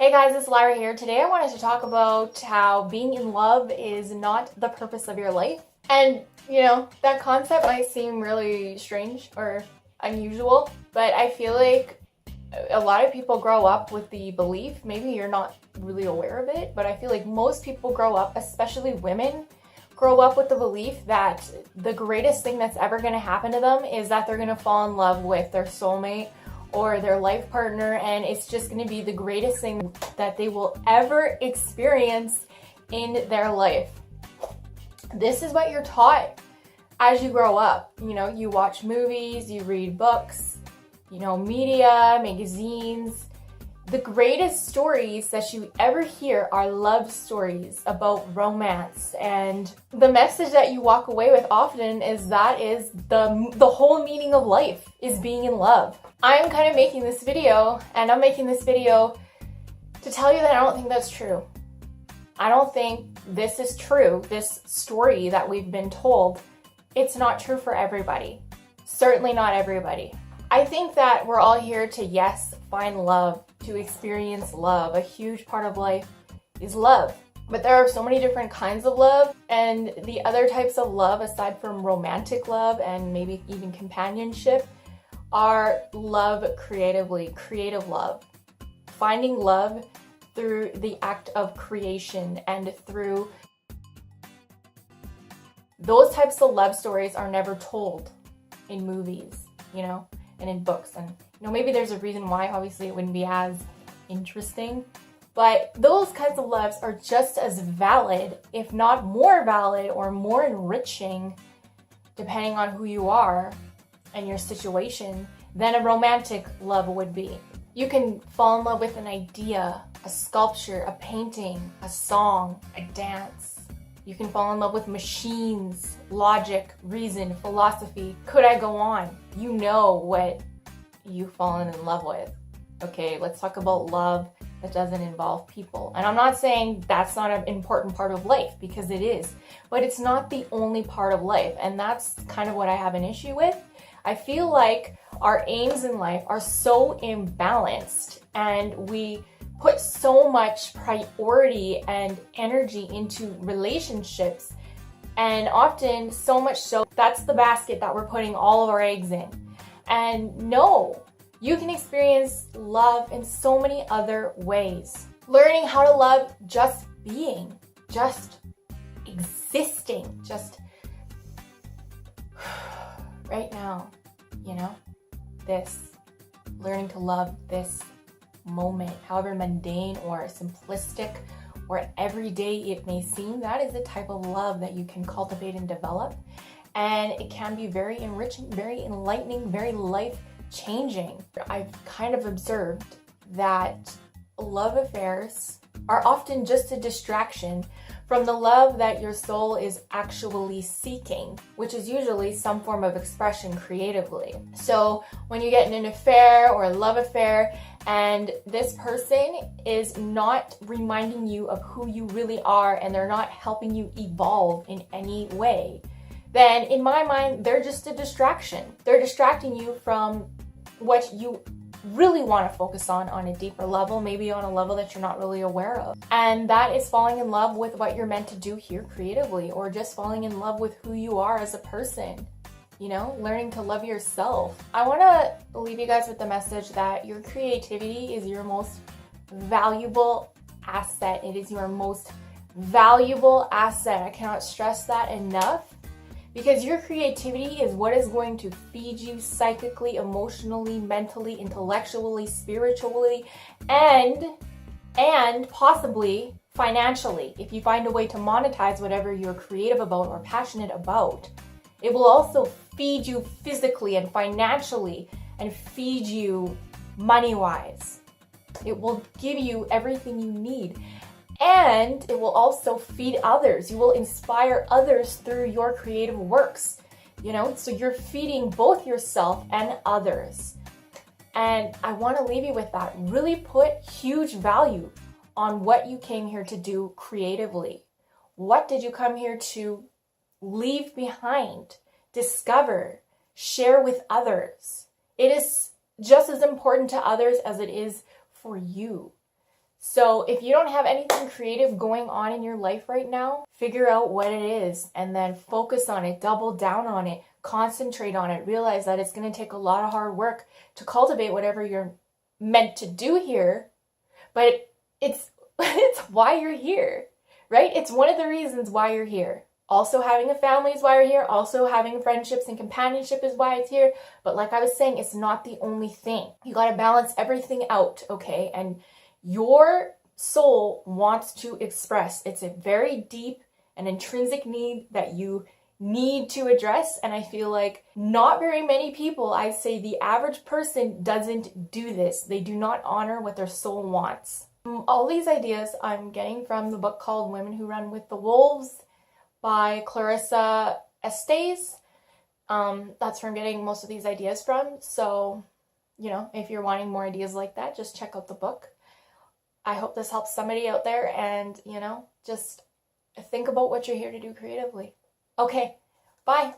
Hey guys, it's Lyra here. Today I wanted to talk about how being in love is not the purpose of your life. And, that concept might seem really strange or unusual, but I feel like a lot of people grow up with the belief, maybe you're not really aware of it, but I feel like most people grow up, especially women, grow up with the belief that the greatest thing that's ever going to happen to them is that they're going to fall in love with their soulmate or their life partner, and it's just going to be the greatest thing that they will ever experience in their life. This is what you're taught as you grow up. You watch movies, you read books, media, magazines. The greatest stories that you ever hear are love stories about romance, and the message that you walk away with often is the whole meaning of life is being in love. I'm kind of making this video, and I'm making this video to tell you that I don't think that's true. I don't think this is true. This story that we've been told, it's not true for everybody. Certainly not everybody. I think that we're all here to, yes, find love, to experience love. A huge part of life is love. But there are so many different kinds of love, and the other types of love, aside from romantic love and maybe even companionship, are love creatively, creative love. Finding love through the act of creation and through those types of love stories are never told in movies, and in books. And maybe there's a reason why. Obviously it wouldn't be as interesting, but those kinds of loves are just as valid, if not more valid or more enriching, depending on who you are and your situation, than a romantic love would be. You can fall in love with an idea, a sculpture, a painting, a song, a dance. You can fall in love with machines, logic, reason, philosophy. Could I go on? You know what you've fallen in love with. Okay, let's talk about love that doesn't involve people. And I'm not saying that's not an important part of life, because it is, but it's not the only part of life. And that's kind of what I have an issue with. I feel like our aims in life are so imbalanced, and we put so much priority and energy into relationships, and often so much so that's the basket that we're putting all of our eggs in. And no, you can experience love in so many other ways. Learning how to love just being, just existing, just right now, learning to love this moment, however mundane or simplistic or everyday it may seem. That is the type of love that you can cultivate and develop, and it can be very enriching, very enlightening, very life-changing. I've kind of observed that love affairs are often just a distraction from the love that your soul is actually seeking, which is usually some form of expression creatively. So when you get in an affair or a love affair, and this person is not reminding you of who you really are, and they're not helping you evolve in any way, then in my mind, they're just a distraction. They're distracting you from what you really want to focus on a deeper level, maybe on a level that you're not really aware of. And that is falling in love with what you're meant to do here creatively, or just falling in love with who you are as a person. Learning to love yourself. I want to leave you guys with the message that your creativity is your most valuable asset. It is your most valuable asset. I cannot stress that enough. Because your creativity is what is going to feed you psychically, emotionally, mentally, intellectually, spiritually, and possibly financially. If you find a way to monetize whatever you're creative about or passionate about, it will also feed you physically and financially, and feed you money-wise. It will give you everything you need. And it will also feed others. You will inspire others through your creative works, so you're feeding both yourself and others. And I want to leave you with that. Really put huge value on what you came here to do creatively. What did you come here to leave behind, discover, share with others? It is just as important to others as it is for you. So if you don't have anything creative going on in your life right now, figure out what it is and then focus on it, double down on it, concentrate on it, realize that it's going to take a lot of hard work to cultivate whatever you're meant to do here, but it's it's why you're here, right? It's one of the reasons why you're here. Also having a family is why you're here. Also having friendships and companionship is why it's here. But like I was saying, it's not the only thing. You got to balance everything out, okay? And your soul wants to express. It's a very deep and intrinsic need that you need to address. And I feel like not very many people, I'd say the average person, doesn't do this. They do not honor what their soul wants. All these ideas I'm getting from the book called Women Who Run with the Wolves by Clarissa Estes. That's where I'm getting most of these ideas from. So, you know, if you're wanting more ideas like that, just check out the book. I hope this helps somebody out there, and, you know, just think about what you're here to do creatively. Okay, bye.